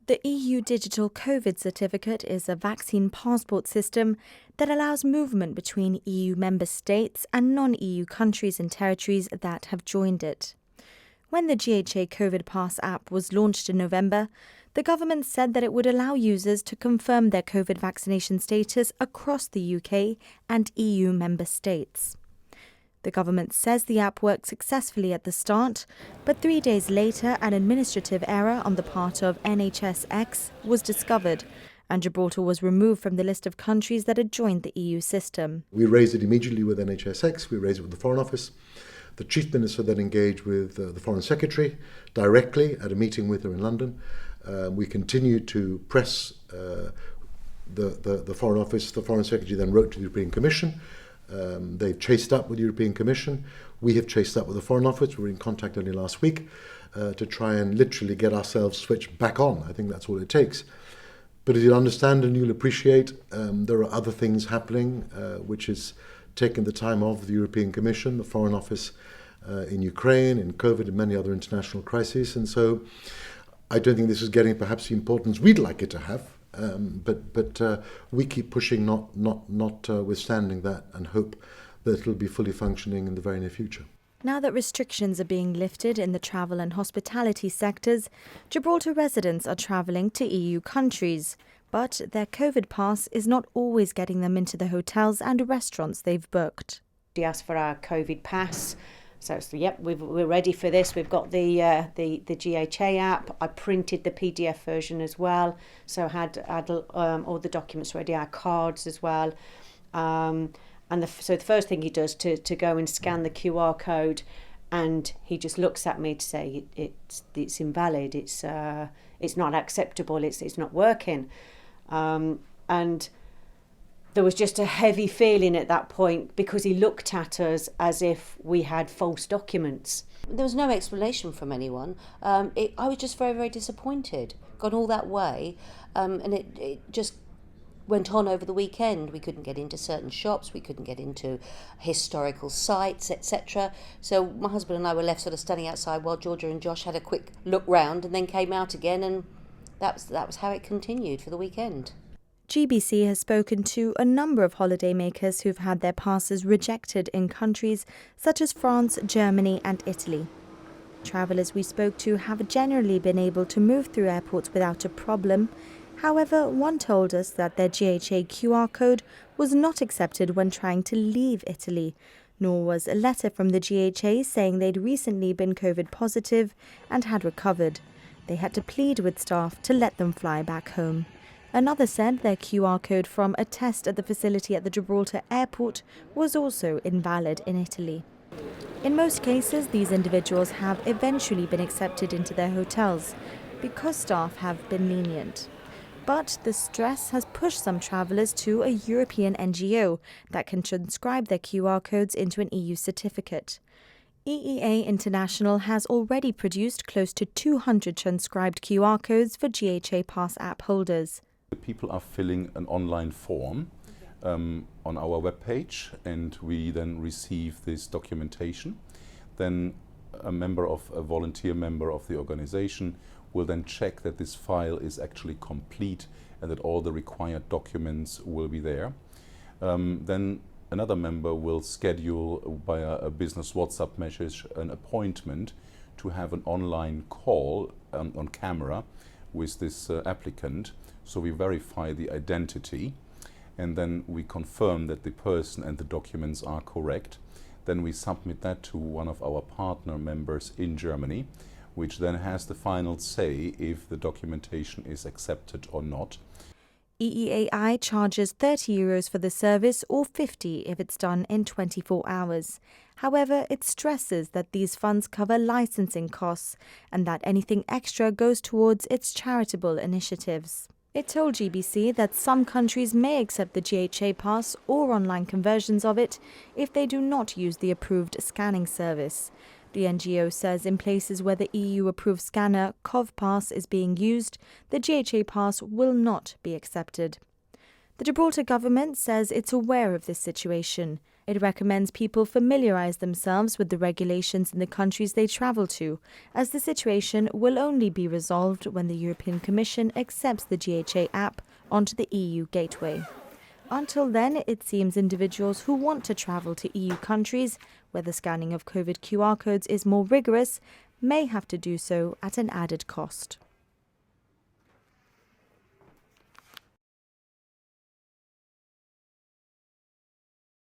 The EU Digital COVID certificate is a vaccine passport system that allows movement between EU member states and non-EU countries and territories that have joined it. When the GHA COVID Pass app was launched in November, the government said that it would allow users to confirm their COVID vaccination status across the UK and EU member states. The government says the app worked successfully at the start, but 3 days later an administrative error on the part of NHSX was discovered, and Gibraltar was removed from the list of countries that had joined the EU system. We raised it immediately with NHSX, we raised it with the Foreign Office. The Chief Minister then engaged with the Foreign Secretary directly at a meeting with her in London. We continued to press the Foreign Office. The Foreign Secretary then wrote to the European Commission. They've chased up with the European Commission. We have chased up with the Foreign Office. We were in contact only last week to try and literally get ourselves switched back on. I think that's all it takes. But as you'll understand and you'll appreciate, there are other things happening, which is taking the time of the European Commission, the Foreign Office in Ukraine, in COVID and many other international crises. And so I don't think this is getting perhaps the importance we'd like it to have. But we keep pushing, notwithstanding that, and hope that it'll be fully functioning in the very near future. Now that restrictions are being lifted in the travel and hospitality sectors, Gibraltar residents are travelling to EU countries. But their COVID pass is not always getting them into the hotels and restaurants they've booked. We asked for our COVID pass. So yep, we're ready for this. We've got the GHA app. I printed the PDF version as well, so I had all the documents ready, our cards as well. So the first thing he does to go and scan the QR code, and he just looks at me to say it's invalid. It's not acceptable. It's not working, and there was just a heavy feeling at that point because he looked at us as if we had false documents. There was no explanation from anyone. I was just very, very disappointed. Gone all that way, and it just went on over the weekend. We couldn't get into certain shops, we couldn't get into historical sites, etc. So my husband and I were left sort of standing outside while Georgia and Josh had a quick look round and then came out again, and that was how it continued for the weekend. GBC has spoken to a number of holidaymakers who've had their passes rejected in countries such as France, Germany and Italy. Travellers we spoke to have generally been able to move through airports without a problem. However, one told us that their GHA QR code was not accepted when trying to leave Italy, nor was a letter from the GHA saying they'd recently been COVID positive and had recovered. They had to plead with staff to let them fly back home. Another said their QR code from a test at the facility at the Gibraltar airport was also invalid in Italy. In most cases, these individuals have eventually been accepted into their hotels because staff have been lenient. But the stress has pushed some travellers to a European NGO that can transcribe their QR codes into an EU certificate. EEA International has already produced close to 200 transcribed QR codes for GHA Pass app holders. People are filling an online form on our webpage, and we then receive this documentation. Then a volunteer member of the organization will then check that this file is actually complete and that all the required documents will be there. Then another member will schedule via a business WhatsApp message an appointment to have an online call on camera with this applicant. So we verify the identity, and then we confirm that the person and the documents are correct. Then we submit that to one of our partner members in Germany, which then has the final say if the documentation is accepted or not. EEAI charges €30 for the service or $50 if it's done in 24 hours. However, it stresses that these funds cover licensing costs and that anything extra goes towards its charitable initiatives. It told GBC that some countries may accept the GHA pass or online conversions of it if they do not use the approved scanning service. The NGO says in places where the EU-approved scanner COVID Pass is being used, the GHA Pass will not be accepted. The Gibraltar Government says it's aware of this situation. It recommends people familiarise themselves with the regulations in the countries they travel to, as the situation will only be resolved when the European Commission accepts the GHA app onto the EU gateway. Until then, it seems individuals who want to travel to EU countries, where the scanning of COVID QR codes is more rigorous, may have to do so at an added cost.